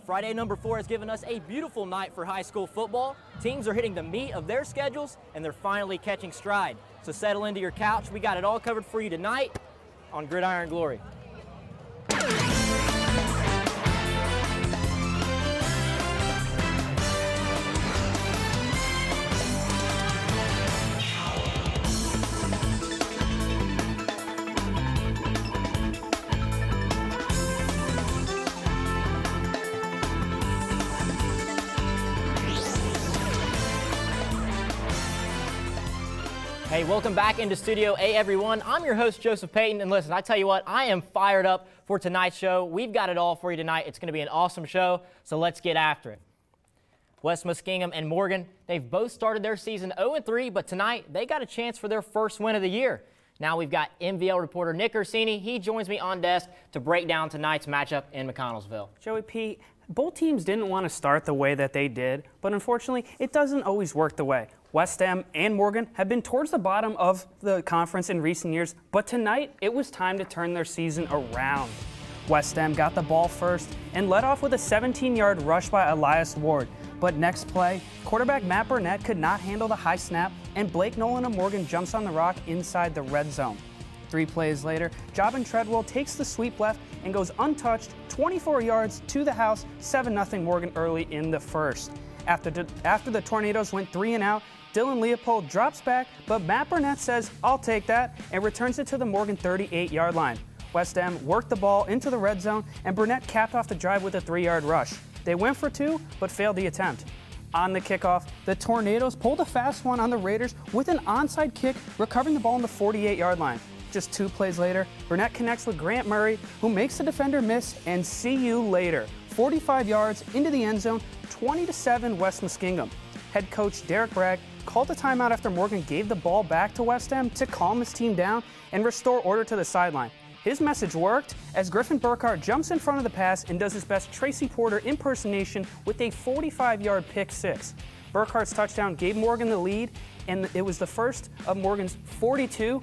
Friday number 4 has given us a beautiful night for high school football. Teams are hitting the meat of their schedules, and they're finally catching stride. So settle into your couch. We got it all covered for you tonight on Gridiron Glory. Hey, welcome back into Studio A, everyone. I'm your host, Joseph Payton, and listen, I tell you what, I am fired up for tonight's show. We've got it all for you tonight. It's going to be an awesome show, so let's get after it. West Muskingum and Morgan, they've both started their season 0-3, but tonight they got a chance for their first win of the year. Now we've got MVL reporter Nick Ursini. He joins me on desk to break down tonight's matchup in McConnellsville. Joey P., both teams didn't want to start the way that they did, but unfortunately, it doesn't always work the way. West Em and Morgan have been towards the bottom of the conference in recent years, but tonight it was time to turn their season around. West Em got the ball first and led off with a 17-yard rush by Elias Ward, but next play, quarterback Matt Burnett could not handle the high snap, and Blake Nolan of Morgan jumps on the rock inside the red zone. 3 plays later, Jobin Treadwell takes the sweep left and goes untouched 24 yards to the house, 7-0 Morgan early in the first. After the Tornadoes went 3 and out, Dylan Leopold drops back, but Matt Burnett says, "I'll take that," and returns it to the Morgan 38-yard line. West Em worked the ball into the red zone, and Burnett capped off the drive with a 3-yard rush. They went for 2, but failed the attempt. On the kickoff, the Tornadoes pulled a fast one on the Raiders with an onside kick, recovering the ball on the 48-yard line. Just 2 plays later, Burnett connects with Grant Murray, who makes the defender miss, and see you later. 45 yards into the end zone, 20-7 West Muskingum. Head coach Derek Bragg called a timeout after Morgan gave the ball back to West Em to calm his team down and restore order to the sideline. His message worked as Griffin Burkhart jumps in front of the pass and does his best Tracy Porter impersonation with a 45-yard pick six. Burkhart's touchdown gave Morgan the lead, and it was the first of Morgan's 42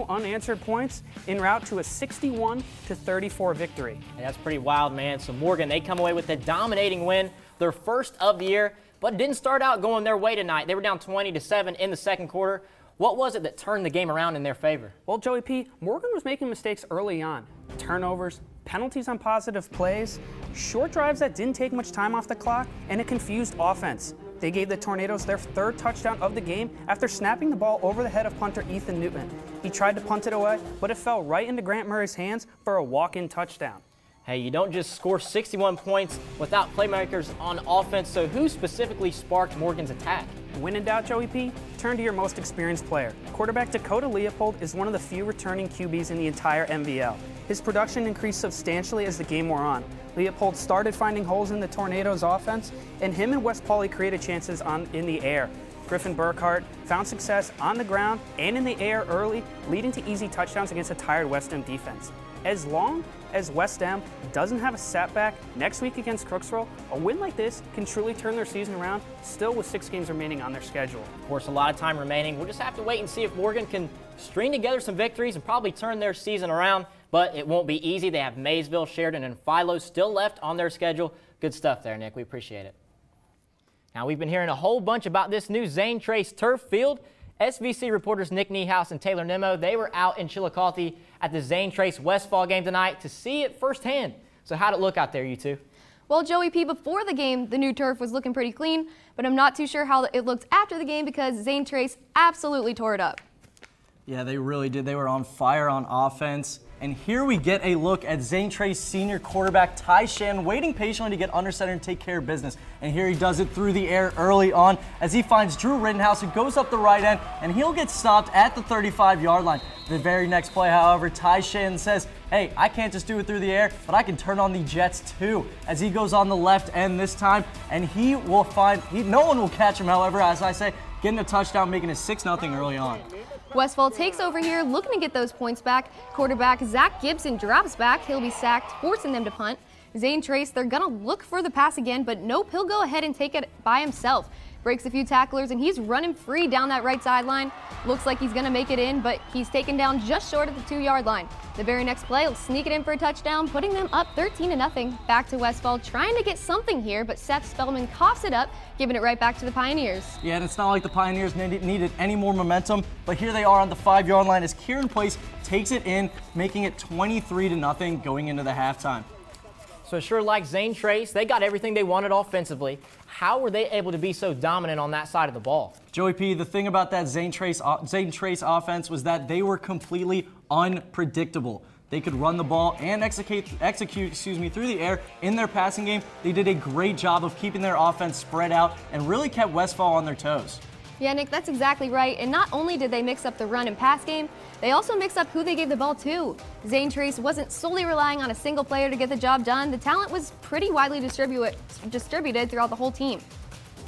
unanswered points en route to a 61-34 victory. Hey, that's pretty wild, man. So Morgan, they come away with a dominating win, their first of the year, but didn't start out going their way tonight. They were down 20-7 in the second quarter. What was it that turned the game around in their favor? Well, Joey P., Morgan was making mistakes early on. Turnovers, penalties on positive plays, short drives that didn't take much time off the clock, and a confused offense. They gave the Tornadoes their 3rd touchdown of the game after snapping the ball over the head of punter Ethan Newton. He tried to punt it away, but it fell right into Grant Murray's hands for a walk-in touchdown. Hey, you don't just score 61 points without playmakers on offense, so who specifically sparked Morgan's attack? When in doubt, Joey P., turn to your most experienced player. Quarterback Dakota Leopold is one of the few returning QBs in the entire MVL. His production increased substantially as the game wore on. Leopold started finding holes in the Tornadoes' offense, and him and West Pauley created chances in the air. Griffin Burkhart found success on the ground and in the air early, leading to easy touchdowns against a tired West Em defense. As long as West Em doesn't have a setback next week against Crooksville, a win like this can truly turn their season around, still with 6 games remaining on their schedule. Of course, a lot of time remaining. We'll just have to wait and see if Morgan can string together some victories and probably turn their season around, but it won't be easy. They have Maysville, Sheridan, and Philo still left on their schedule. Good stuff there, Nick. We appreciate it. Now, we've been hearing a whole bunch about this new Zane Trace turf field. SVC reporters Nick Niehaus and Taylor Nemo, they were out in Chillicothe at the Zane Trace Westfall game tonight to see it firsthand. So how'd it look out there, you two? Well, Joey P., before the game, the new turf was looking pretty clean, but I'm not too sure how it looked after the game because Zane Trace absolutely tore it up. Yeah, they really did. They were on fire on offense. And here we get a look at Zane Trace senior quarterback Ty Shannon waiting patiently to get under center and take care of business. And here he does it through the air early on as he finds Drew Rittenhouse, who goes up the right end, and he'll get stopped at the 35-yard line. The very next play, however, Ty Shannon says, hey, I can't just do it through the air, but I can turn on the jets too, as he goes on the left end this time, and he will no one will catch him, however, as I say, getting a touchdown, making it 6-0 early on. Westfall takes over here, looking to get those points back. Quarterback Zach Gibson drops back. He'll be sacked, forcing them to punt. Zane Trace, they're going to look for the pass again, but nope, he'll go ahead and take it by himself. breaks a few tacklers, and he's running free down that right sideline. Looks like he's going to make it in, but he's taken down just short of the 2-yard line. The very next play, he'll sneak it in for a touchdown, putting them up 13-0. Back to Westfall, trying to get something here, but Seth Spellman coughs it up, giving it right back to the Pioneers. Yeah, and it's not like the Pioneers needed any more momentum, but here they are on the 5-yard line as Kieran Place takes it in, making it 23-0 going into the halftime. So sure, like Zane Trace, they got everything they wanted offensively. How were they able to be so dominant on that side of the ball? Joey P., the thing about that Zane Trace offense was that they were completely unpredictable. They could run the ball and execute through the air in their passing game. They did a great job of keeping their offense spread out and really kept Westfall on their toes. Yeah, Nick, that's exactly right. And not only did they mix up the run and pass game, they also mixed up who they gave the ball to. Zane Trace wasn't solely relying on a single player to get the job done. The talent was pretty widely distributed throughout the whole team.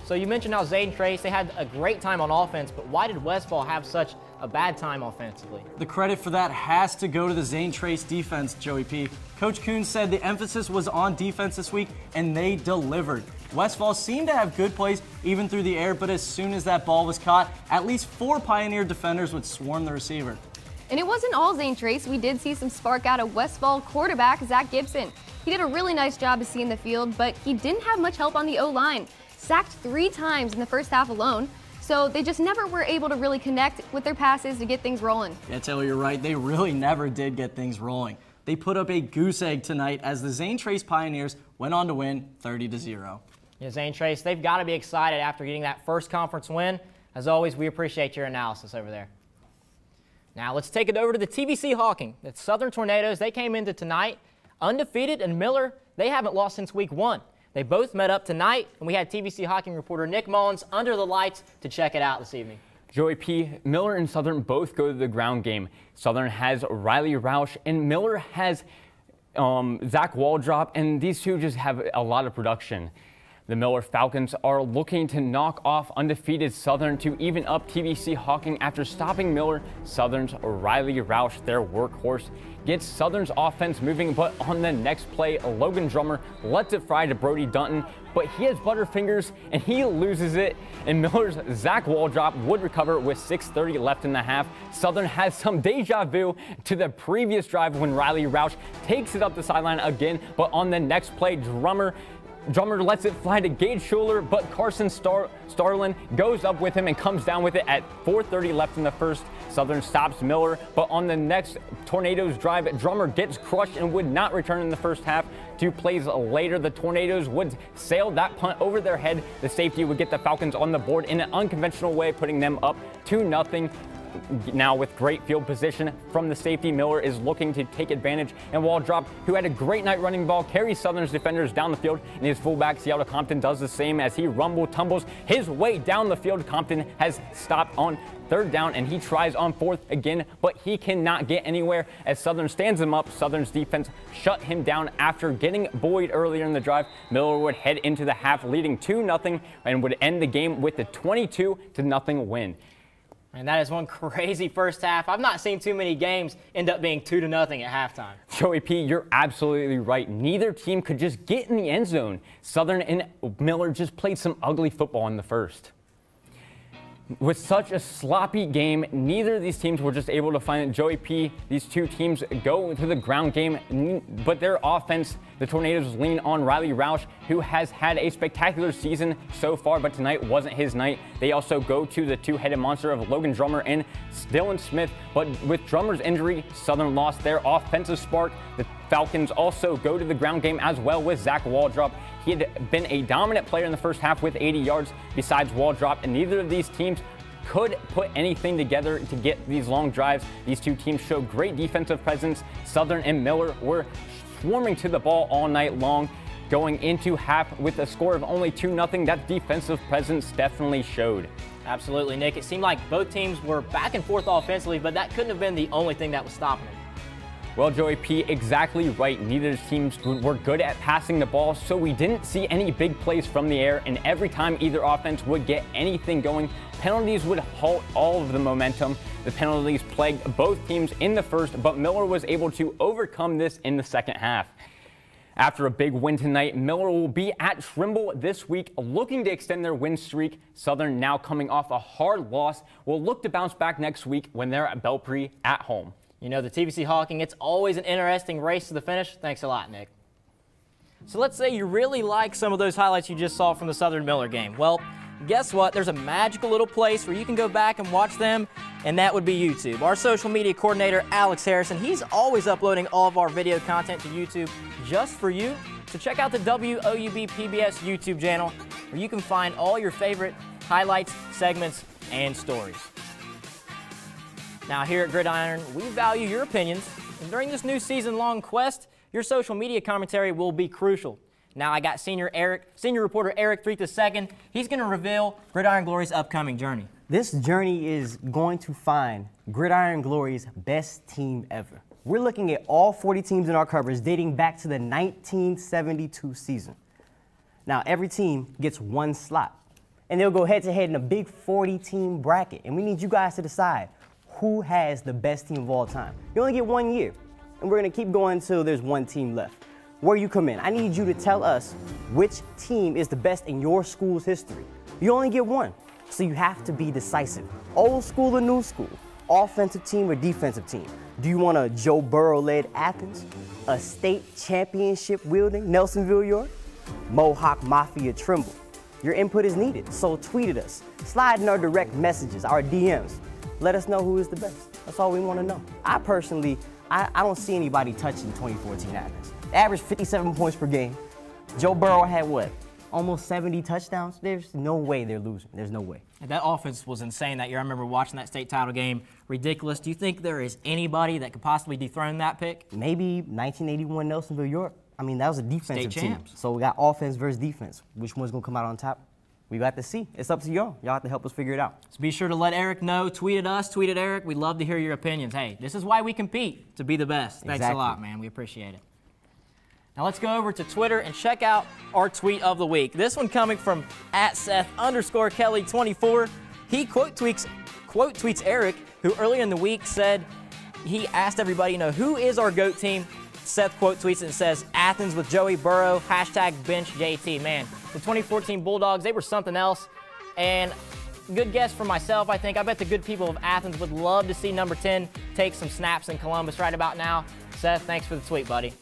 So you mentioned how Zane Trace, they had a great time on offense, but why did Westfall have such a bad time offensively? The credit for that has to go to the Zane Trace defense, Joey P. Coach Coons said the emphasis was on defense this week, and they delivered. Westfall seemed to have good plays even through the air, but as soon as that ball was caught, at least 4 Pioneer defenders would swarm the receiver. And it wasn't all Zane Trace. We did see some spark out of Westfall quarterback Zach Gibson. He did a really nice job of seeing the field, but he didn't have much help on the O-line. Sacked 3 times in the first half alone. So they just never were able to really connect with their passes to get things rolling. Yeah, Taylor, you're right. They really never did get things rolling. They put up a goose egg tonight as the Zane Trace Pioneers went on to win 30-0. Yeah, Zane Trace, they've got to be excited after getting that first conference win. As always, we appreciate your analysis over there. Now let's take it over to the TVC Hawking. The Southern Tornadoes, they came into tonight undefeated, and Miller, they haven't lost since week 1. They both met up tonight, and we had TVC Hawking reporter Nick Mullins under the lights to check it out this evening. Joey P., Miller and Southern both go to the ground game. Southern has Riley Roush, and Miller has Zach Waldrop, and these two just have a lot of production. The Miller Falcons are looking to knock off undefeated Southern to even up TVC Hawking after stopping Miller. Southern's Riley Roush, their workhorse, gets Southern's offense moving, but on the next play, Logan Drummer lets it fly to Brody Dunton, but he has butterfingers and he loses it, and Miller's Zach Waldrop would recover with 6:30 left in the half. Southern has some deja vu to the previous drive when Riley Roush takes it up the sideline again, but on the next play, Drummer lets it fly to Gage Schuler, but Carson Starlin goes up with him and comes down with it at 4:30 left in the first. Southern stops Miller, but on the next Tornadoes drive, Drummer gets crushed and would not return in the first half. 2 plays later, the Tornadoes would sail that punt over their head. The safety would get the Falcons on the board in an unconventional way, putting them up 2-0. Now with great field position from the safety, Miller is looking to take advantage, and Waldrop, who had a great night running the ball, carries Southern's defenders down the field, and his fullback Seattle Compton does the same as he tumbles his way down the field. Compton has stopped on 3rd down, and he tries on 4th again, but he cannot get anywhere as Southern stands him up. Southern's defense shut him down after getting buoyed earlier in the drive. Miller would head into the half leading 2-0 and would end the game with a 22-0 win. And that is one crazy first half. I've not seen too many games end up being 2-0 at halftime. Joey P., you're absolutely right. Neither team could just get in the end zone. Southern and Miller just played some ugly football in the first. With such a sloppy game, neither of these teams were just able to find it. Joey P., these two teams go to the ground game, but their offense, the Tornadoes lean on Riley Roush, who has had a spectacular season so far, but tonight wasn't his night. They also go to the 2-headed monster of Logan Drummer and Dylan Smith, but with Drummer's injury, Southern lost their offensive spark. The Falcons also go to the ground game as well with Zach Waldrop. He had been a dominant player in the first half with 80 yards besides Waldrop, and neither of these teams could put anything together to get these long drives. These two teams showed great defensive presence. Southern and Miller were swarming to the ball all night long. Going into half with a score of only 2-0, that defensive presence definitely showed. Absolutely, Nick. It seemed like both teams were back and forth offensively, but that couldn't have been the only thing that was stopping them. Well, Joey P., exactly right. Neither teams were good at passing the ball, so we didn't see any big plays from the air, and every time either offense would get anything going, penalties would halt all of the momentum. The penalties plagued both teams in the first, but Miller was able to overcome this in the second half. After a big win tonight, Miller will be at Trimble this week looking to extend their win streak. Southern, now coming off a hard loss, will look to bounce back next week when they're at Belpre at home. You know, the TVC Hawking, it's always an interesting race to the finish. Thanks a lot, Nick. So let's say you really like some of those highlights you just saw from the Southern Miller game. Well, guess what? There's a magical little place where you can go back and watch them, and that would be YouTube. Our social media coordinator, Alex Harrison, he's always uploading all of our video content to YouTube just for you. So check out the WOUB PBS YouTube channel, where you can find all your favorite highlights, segments, and stories. Now here at Gridiron, we value your opinions, and during this new season-long quest, your social media commentary will be crucial. Now I got senior reporter Eric Threet II. He's going to reveal Gridiron Glory's upcoming journey. This journey is going to find Gridiron Glory's best team ever. We're looking at all 40 teams in our coverage dating back to the 1972 season. Now every team gets one slot, and they'll go head-to-head in a big 40-team bracket, and we need you guys to decide who has the best team of all time. You only get 1 year, and we're going to keep going until there's one team left. Where you come in, I need you to tell us which team is the best in your school's history. You only get one, so you have to be decisive. Old school or new school, offensive team or defensive team. Do you want a Joe Burrow-led Athens, a state championship-wielding Nelsonville, York, Mohawk Mafia Trimble? Your input is needed, so tweet at us, slide in our direct messages, our DMs. Let us know who is the best. That's all we want to know. I personally, I don't see anybody touching 2014 Athens. They averaged 57 points per game. Joe Burrow had what? Almost 70 touchdowns. There's no way they're losing. There's no way. And that offense was insane that year. I remember watching that state title game. Ridiculous. Do you think there is anybody that could possibly dethrone that pick? Maybe 1981 Nelsonville, York. I mean, that was a defensive State team. champs. So we got offense versus defense. Which one's going to come out on top? We got to see. It's up to y'all. Y'all have to help us figure it out. So be sure to let Eric know. Tweet at us, tweet at Eric. We'd love to hear your opinions. Hey, this is why we compete, to be the best. Thanks a lot, man. We appreciate it. Now let's go over to Twitter and check out our tweet of the week. This one coming from @Seth_Kelly24. He quote tweets Eric, who earlier in the week said he asked everybody, you know, who is our GOAT team? Seth quote tweets and says, Athens with Joey Burrow, #bench JT. Man, the 2014 Bulldogs, they were something else. And good guess for myself, I think. I bet the good people of Athens would love to see number 10 take some snaps in Columbus right about now. Seth, thanks for the tweet, buddy.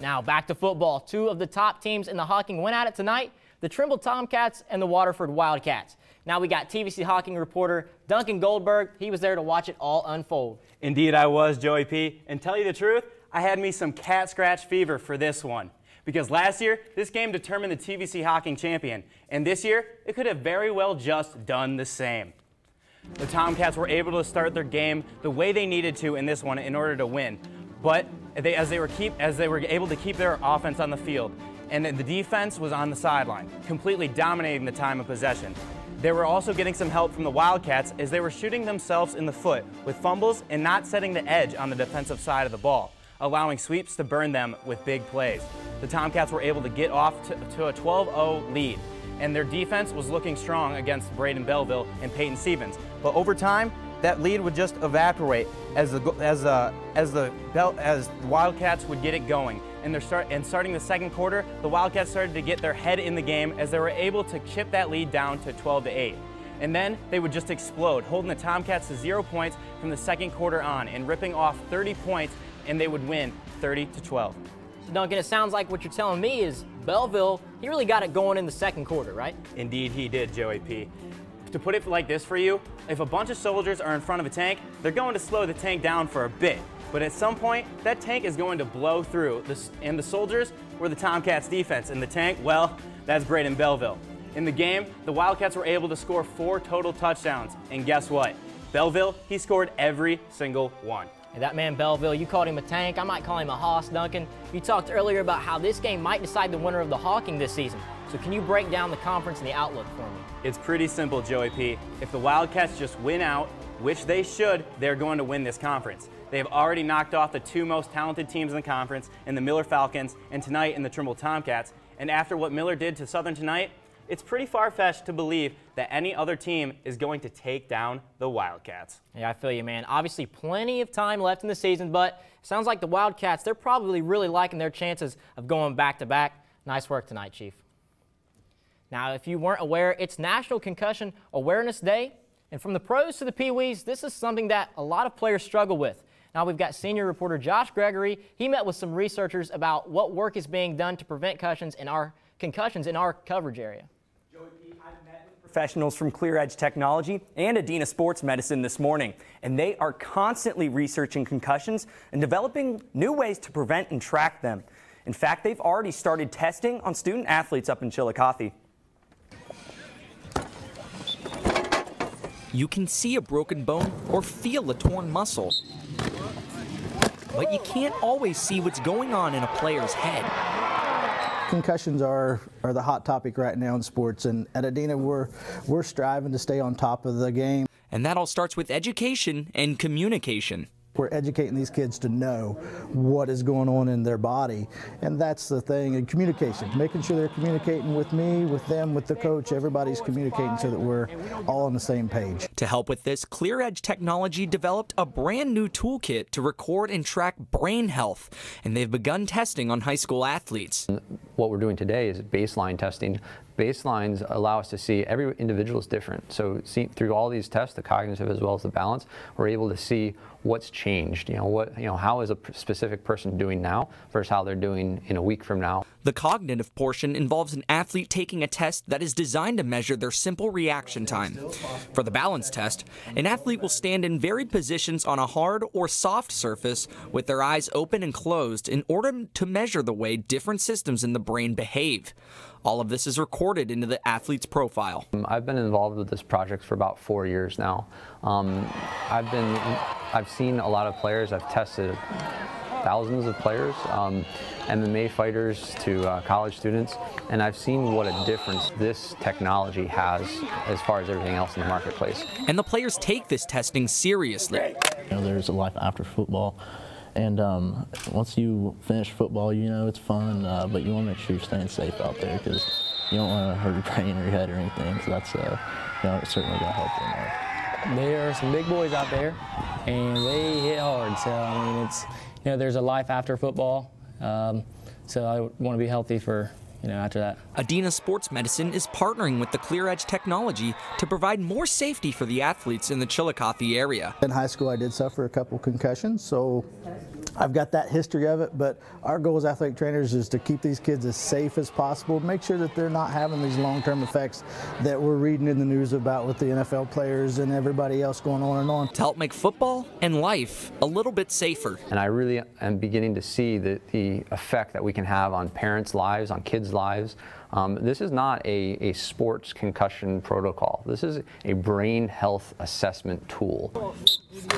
Now back to football. Two of the top teams in the Hawking went at it tonight, the Trimble Tomcats and the Waterford Wildcats. Now we got TVC Hawking reporter Duncan Goldberg. He was there to watch it all unfold. Indeed I was, Joey P. And tell you the truth, I had me some cat scratch fever for this one. Because last year, this game determined the TVC Hawking champion. And this year, it could have very well just done the same. The Tomcats were able to start their game the way they needed to in this one in order to win. But as they were able to keep their offense on the field, and the defense was on the sideline, completely dominating the time of possession. They were also getting some help from the Wildcats as they were shooting themselves in the foot with fumbles and not setting the edge on the defensive side of the ball, allowing sweeps to burn them with big plays. The Tomcats were able to get off to a 12-0 lead, and their defense was looking strong against Braden Belleville and Peyton Stevens. But over time, that lead would just evaporate as the Wildcats would get it going. And starting the second quarter, the Wildcats started to get their head in the game as they were able to chip that lead down to 12-8. And then they would just explode, holding the Tomcats to 0 points from the second quarter on and ripping off 30 points, and they would win 30-12. So Duncan, it sounds like what you're telling me is Belleville, he really got it going in the second quarter, right? Indeed he did, Joey P. To put it like this for you, if a bunch of soldiers are in front of a tank, they're going to slow the tank down for a bit. But at some point, that tank is going to blow through. And the soldiers were the Tomcats' defense, and the tank, well, that's Braden Belleville. In the game, the Wildcats were able to score 4 total touchdowns. And guess what? Belleville, he scored every single one. Hey, that man Belleville, you called him a tank. I might call him a hoss, Duncan. You talked earlier about how this game might decide the winner of the Hawking this season. So can you break down the conference and the outlook for me? It's pretty simple, Joey P. If the Wildcats just win out, which they should, they're going to win this conference. They have already knocked off the 2 most talented teams in the conference, in the Miller Falcons, and tonight in the Trimble Tomcats. And after what Miller did to Southern tonight, it's pretty far-fetched to believe that any other team is going to take down the Wildcats. Yeah, I feel you, man. Obviously, plenty of time left in the season, but it sounds like the Wildcats, they're probably really liking their chances of going back-to-back. Nice work tonight, Chief. Now, if you weren't aware, it's National Concussion Awareness Day, and from the pros to the Pee-wees, this is something that a lot of players struggle with. Now we've got senior reporter Josh Gregory. He met with some researchers about what work is being done to prevent concussions in our coverage area. I've met with professionals from Clear Edge Technology and Adena Sports Medicine this morning, and they are constantly researching concussions and developing new ways to prevent and track them. In fact, they've already started testing on student athletes up in Chillicothe. You can see a broken bone or feel a torn muscle, but you can't always see what's going on in a player's head. Concussions are the hot topic right now in sports, and at Adena we're striving to stay on top of the game. And that all starts with education and communication. We're educating these kids to know what is going on in their body, and that's the thing, and communication, making sure they're communicating with me, with them, with the coach. Everybody's communicating so that we're all on the same page. To help with this, Clear Edge Technology developed a brand new toolkit to record and track brain health, and they've begun testing on high school athletes. What we're doing today is baseline testing. Baselines allow us to see every individual is different. So through all these tests, the cognitive as well as the balance, we're able to see what's changed. How is a specific person doing now versus how they're doing in a week from now. The cognitive portion involves an athlete taking a test that is designed to measure their simple reaction time. For the balance test, an athlete will stand in varied positions on a hard or soft surface with their eyes open and closed in order to measure the way different systems in the brain behave. All of this is recorded into the athlete's profile. I've been involved with this project for about 4 years now. I've seen a lot of players. I've tested thousands of players, MMA fighters to college students, and I've seen what a difference this technology has as far as everything else in the marketplace. And the players take this testing seriously. There's a life after football. And once you finish football, it's fun, but you want to make sure you're staying safe out there because you don't want to hurt your brain or your head or anything. So that's it's certainly going to help them out. There are some big boys out there, and they hit hard. So I mean, it's there's a life after football. So I want to be healthy for after that. Adena Sports Medicine is partnering with the Clear Edge Technology to provide more safety for the athletes in the Chillicothe area. In high school, I did suffer a couple concussions, so I've got that history of it, but our goal as athletic trainers is to keep these kids as safe as possible, make sure that they're not having these long-term effects that we're reading in the news about with the NFL players and everybody else going on and on. To help make football and life a little bit safer. And I really am beginning to see the effect that we can have on parents' lives, on kids' lives. This is not a sports concussion protocol. This is a brain health assessment tool.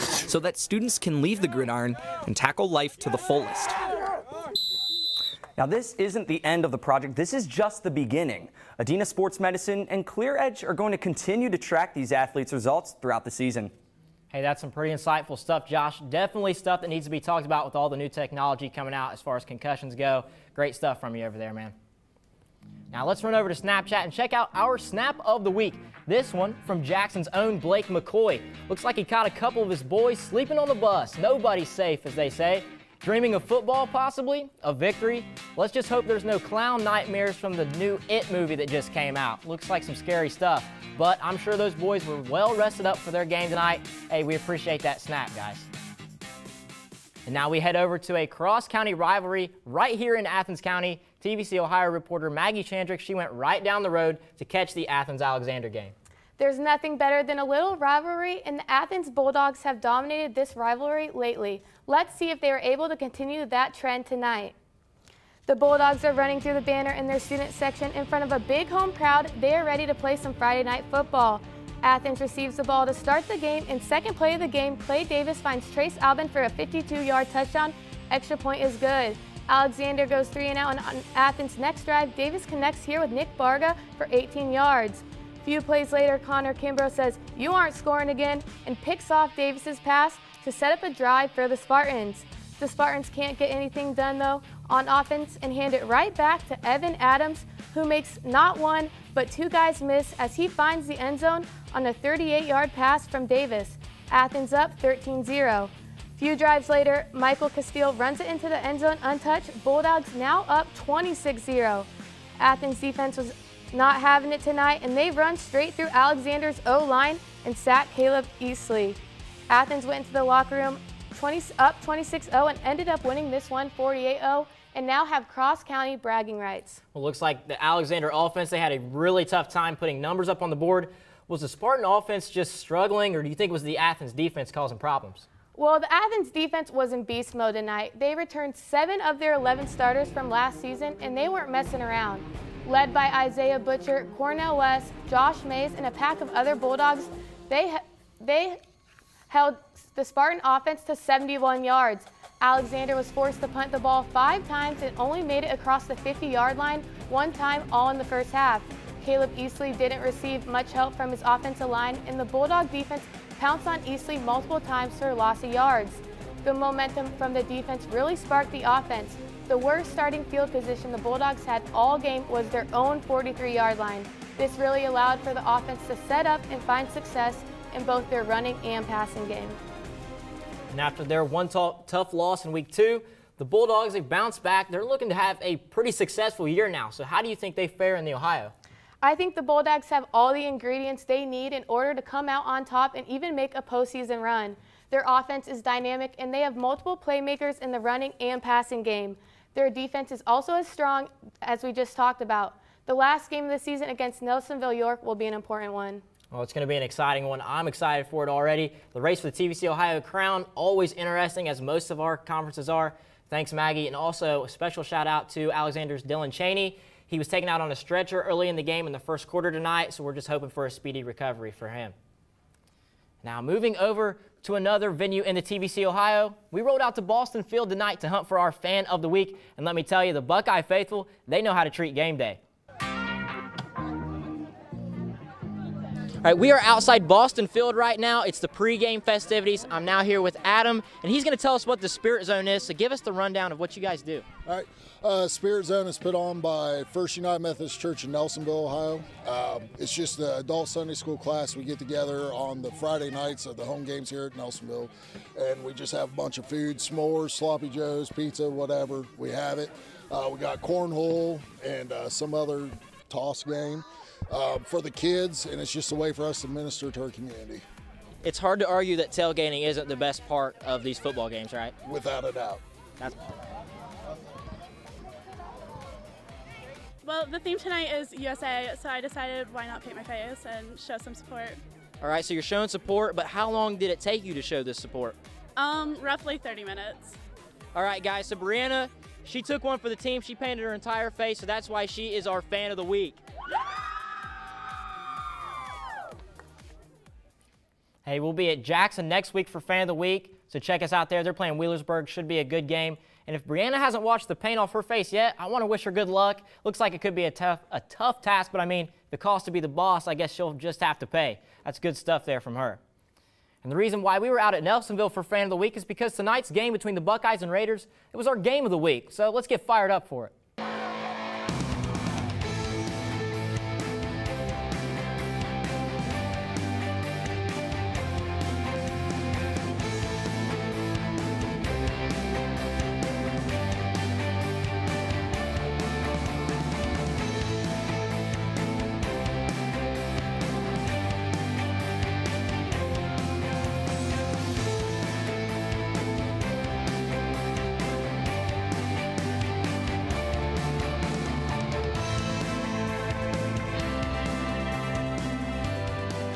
So that students can leave the gridiron and tackle life to the fullest. Now, this isn't the end of the project. This is just the beginning. Adena Sports Medicine and Clear Edge are going to continue to track these athletes' results throughout the season. Hey, that's some pretty insightful stuff, Josh. Definitely stuff that needs to be talked about with all the new technology coming out as far as concussions go. Great stuff from you over there, man. Now let's run over to Snapchat and check out our Snap of the Week. This one from Jackson's own Blake McCoy. Looks like he caught a couple of his boys sleeping on the bus. Nobody's safe, as they say. Dreaming of football, possibly? A victory? Let's just hope there's no clown nightmares from the new It movie that just came out. Looks like some scary stuff. But I'm sure those boys were well rested up for their game tonight. Hey, we appreciate that snap, guys. And now we head over to a cross-county rivalry right here in Athens County. TVC Ohio reporter Maggie Chandrick, she went right down the road to catch the Athens-Alexander game. There's nothing better than a little rivalry, and the Athens Bulldogs have dominated this rivalry lately. Let's see if they are able to continue that trend tonight. The Bulldogs are running through the banner in their student section in front of a big home crowd. They are ready to play some Friday night football. Athens receives the ball to start the game. In second play of the game, Clay Davis finds Trace Albin for a 52-yard touchdown. Extra point is good. Alexander goes 3 and out on Athens' next drive. Davis connects here with Nick Barga for 18 yards. Few plays later, Connor Kimbrough says, "You aren't scoring again," and picks off Davis's pass to set up a drive for the Spartans. The Spartans can't get anything done, though, on offense and hand it right back to Evan Adams, who makes not one, but two guys miss as he finds the end zone on a 38-yard pass from Davis. Athens up 13-0. Few drives later, Michael Castile runs it into the end zone untouched. Bulldogs now up 26-0. Athens defense was not having it tonight, and they run straight through Alexander's O-line and sack Caleb Eastley. Athens went into the locker room up 26-0 and ended up winning this one 48-0 and now have cross-county bragging rights. Well, looks like the Alexander offense, they had a really tough time putting numbers up on the board. Was the Spartan offense just struggling, or do you think it was the Athens defense causing problems? Well, the Athens defense was in beast mode tonight. They returned 7 of their 11 starters from last season, and they weren't messing around. Led by Isaiah Butcher, Cornell West, Josh Mays, and a pack of other Bulldogs, they held the Spartan offense to 71 yards. Alexander was forced to punt the ball 5 times and only made it across the 50-yard line 1 time, all in the first half. Caleb Eastley didn't receive much help from his offensive line, and the Bulldog defense pounced on Eastley multiple times for a loss of yards. The momentum from the defense really sparked the offense. The worst starting field position the Bulldogs had all game was their own 43-yard line. This really allowed for the offense to set up and find success in both their running and passing game. And after their one tough loss in week 2, the Bulldogs, they bounced back. They're looking to have a pretty successful year now. So how do you think they fare in the Ohio? I think the Bulldogs have all the ingredients they need in order to come out on top and even make a postseason run. Their offense is dynamic, and they have multiple playmakers in the running and passing game. Their defense is also as strong as we just talked about. The last game of the season against Nelsonville York will be an important one. Well, it's going to be an exciting one. I'm excited for it already. The race for the TVC Ohio crown, always interesting, as most of our conferences are. Thanks, Maggie. And also a special shout out to Alexander's Dylan Cheney. He was taken out on a stretcher early in the game in the first quarter tonight, so we're just hoping for a speedy recovery for him. Now, moving over to another venue in the TVC Ohio, we rolled out to Boston Field tonight to hunt for our Fan of the Week. And let me tell you, the Buckeye faithful, they know how to treat game day. All right, we are outside Boston Field right now. It's the pregame festivities. I'm now here with Adam, and he's going to tell us what the Spirit Zone is. So give us the rundown of what you guys do. All right, Spirit Zone is put on by First United Methodist Church in Nelsonville, Ohio. It's just the adult Sunday school class. We get together on the Friday nights of the home games here at Nelsonville, and we just have a bunch of food, s'mores, sloppy joes, pizza, whatever. We have it. We got cornhole and some other toss game. For the kids, and it's just a way for us to minister to our community. It's hard to argue that tailgating isn't the best part of these football games, right? Without a doubt. Well, the theme tonight is USA, so I decided why not paint my face and show some support. All right, so you're showing support, but how long did it take you to show this support? Roughly 30 minutes. All right, guys, so Brianna, she took one for the team. She painted her entire face, so that's why she is our Fan of the Week. Hey, we'll be at Jackson next week for Fan of the Week, so check us out there. They're playing Wheelersburg. Should be a good game. And if Brianna hasn't washed the paint off her face yet, I want to wish her good luck. Looks like it could be a tough task, but I mean, the cost to be the boss, I guess she'll just have to pay. That's good stuff there from her. And the reason why we were out at Nelsonville for Fan of the Week is because tonight's game between the Buckeyes and Raiders, it was our game of the week. So let's get fired up for it.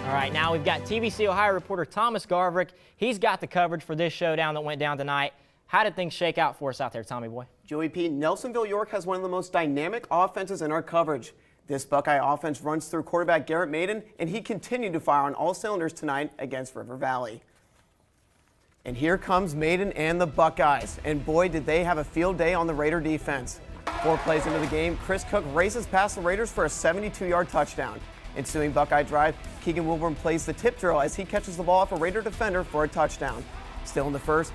All right, now we've got TVC Ohio reporter Thomas Garverick. He's got the coverage for this showdown that went down tonight. How did things shake out for us out there, Tommy boy? Joey P., Nelsonville York has one of the most dynamic offenses in our coverage. This Buckeye offense runs through quarterback Garrett Maiden, and he continued to fire on all cylinders tonight against River Valley. And here comes Maiden and the Buckeyes, and boy, did they have a field day on the Raider defense. 4 plays into the game, Chris Cook races past the Raiders for a 72-yard touchdown. Ensuing Buckeye drive, Keegan Wilburn plays the tip drill as he catches the ball off a Raider defender for a touchdown. Still in the first,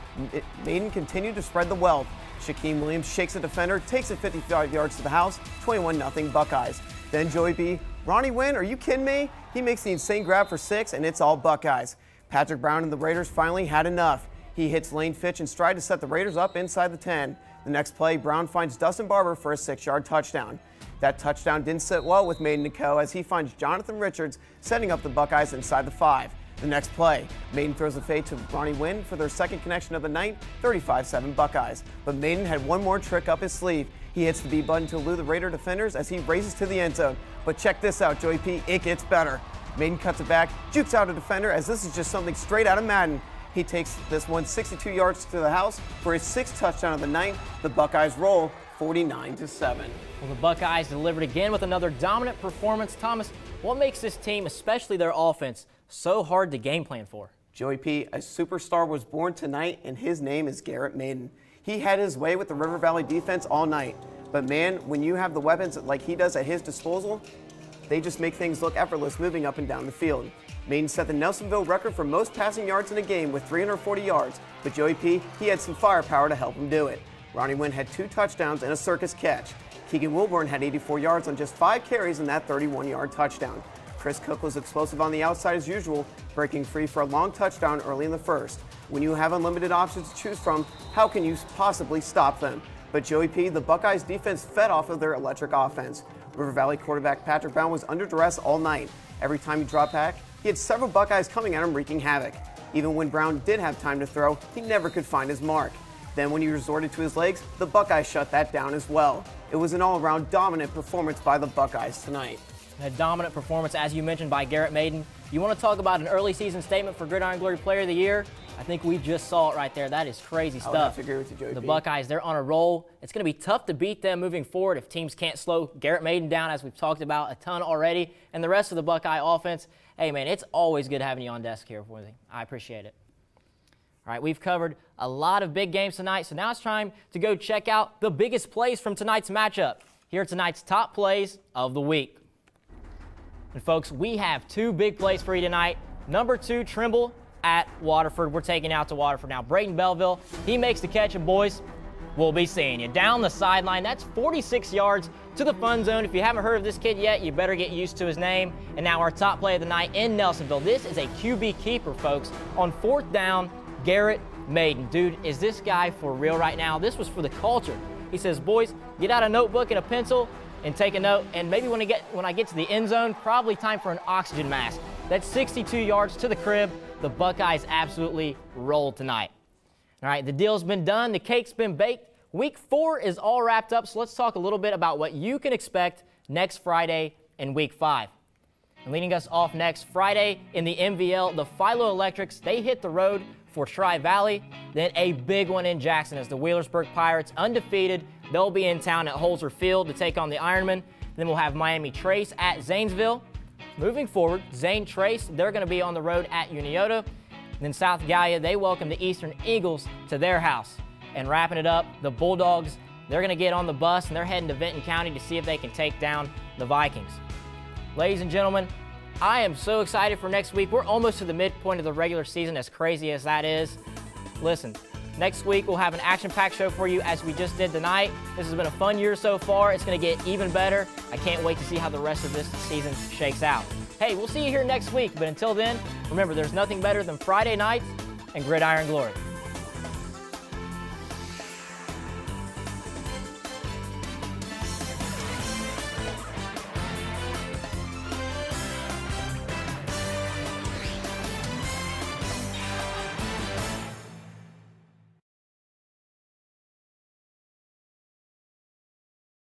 Maiden continued to spread the wealth. Shaquem Williams shakes a defender, takes it 55 yards to the house, 21-0 Buckeyes. Then Joey B. Ronnie Wynn, are you kidding me? He makes the insane grab for 6, and it's all Buckeyes. Patrick Brown and the Raiders finally had enough. He hits Lane Fitch in stride to set the Raiders up inside the 10. The next play, Brown finds Dustin Barber for a 6-yard touchdown. That touchdown didn't sit well with Maiden & Co. as he finds Jonathan Richards setting up the Buckeyes inside the 5. The next play, Maiden throws a fade to Ronnie Wynn for their second connection of the night, 35-7 Buckeyes. But Maiden had one more trick up his sleeve. He hits the B button to elude the Raider defenders as he races to the end zone. But check this out, Joey P. It gets better. Maiden cuts it back, jukes out a defender as this is just something straight out of Madden. He takes this one 62 yards to the house for his 6th touchdown of the night. The Buckeyes roll 49-7. Well, the Buckeyes delivered again with another dominant performance. Thomas, what makes this team, especially their offense, so hard to game plan for? Joey P., a superstar was born tonight, and his name is Garrett Maiden. He had his way with the River Valley defense all night. But man, when you have the weapons like he does at his disposal, they just make things look effortless moving up and down the field. Maiden set the Nelsonville record for most passing yards in a game with 340 yards, but Joey P., he had some firepower to help him do it. Ronnie Wynn had 2 touchdowns and a circus catch. Keegan Wilburn had 84 yards on just 5 carries in that 31-yard touchdown. Chris Cook was explosive on the outside as usual, breaking free for a long touchdown early in the first. When you have unlimited options to choose from, how can you possibly stop them? But Joey P., the Buckeyes defense fed off of their electric offense. River Valley quarterback Patrick Brown was under duress all night. Every time he dropped back, he had several Buckeyes coming at him wreaking havoc. Even when Brown did have time to throw, he never could find his mark. Then when he resorted to his legs, the Buckeyes shut that down as well. It was an all-around dominant performance by the Buckeyes tonight. A dominant performance, as you mentioned, by Garrett Maiden. You want to talk about an early season statement for Gridiron Glory Player of the Year? I think we just saw it right there. That is crazy stuff. I would have to agree with you, Joey The P. Buckeyes, they're on a roll. It's going to be tough to beat them moving forward if teams can't slow Garrett Maiden down, as we've talked about a ton already, and the rest of the Buckeye offense. Hey, man, it's always good having you on desk here for me. I appreciate it. All right, we've covered a lot of big games tonight, so now it's time to go check out the biggest plays from tonight's matchup. Here are tonight's top plays of the week. And folks, we have 2 big plays for you tonight. Number 2, Trimble at Waterford. We're taking out to Waterford now. Brayton Belleville, he makes the catch, and boys, we'll be seeing you down the sideline. That's 46 yards to the fun zone. If you haven't heard of this kid yet, you better get used to his name. And now our top play of the night in Nelsonville. This is a QB keeper, folks. On 4th down, Garrett Maiden. Dude, is this guy for real right now? This was for the culture. He says, boys, get out a notebook and a pencil and take a note. And maybe when I get to the end zone, probably time for an oxygen mask. That's 62 yards to the crib. The Buckeyes absolutely rolled tonight. All right, the deal's been done. The cake's been baked. Week 4 is all wrapped up, so let's talk a little bit about what you can expect next Friday in Week 5. And leading us off next Friday in the MVL, the Philo Electrics, they hit the road for Tri-Valley. Then a big one in Jackson as the Wheelersburg Pirates, undefeated. They'll be in town at Holzer Field to take on the Ironmen. Then we'll have Miami Trace at Zanesville. Moving forward, Zane Trace, they're going to be on the road at Uniota. Then South Gallia, they welcome the Eastern Eagles to their house. And wrapping it up, the Bulldogs, they're going to get on the bus and they're heading to Benton County to see if they can take down the Vikings. Ladies and gentlemen, I am so excited for next week. We're almost to the midpoint of the regular season, as crazy as that is. Listen, next week we'll have an action-packed show for you as we just did tonight. This has been a fun year so far. It's going to get even better. I can't wait to see how the rest of this season shakes out. Hey, we'll see you here next week, but until then, remember, there's nothing better than Friday nights and Gridiron Glory.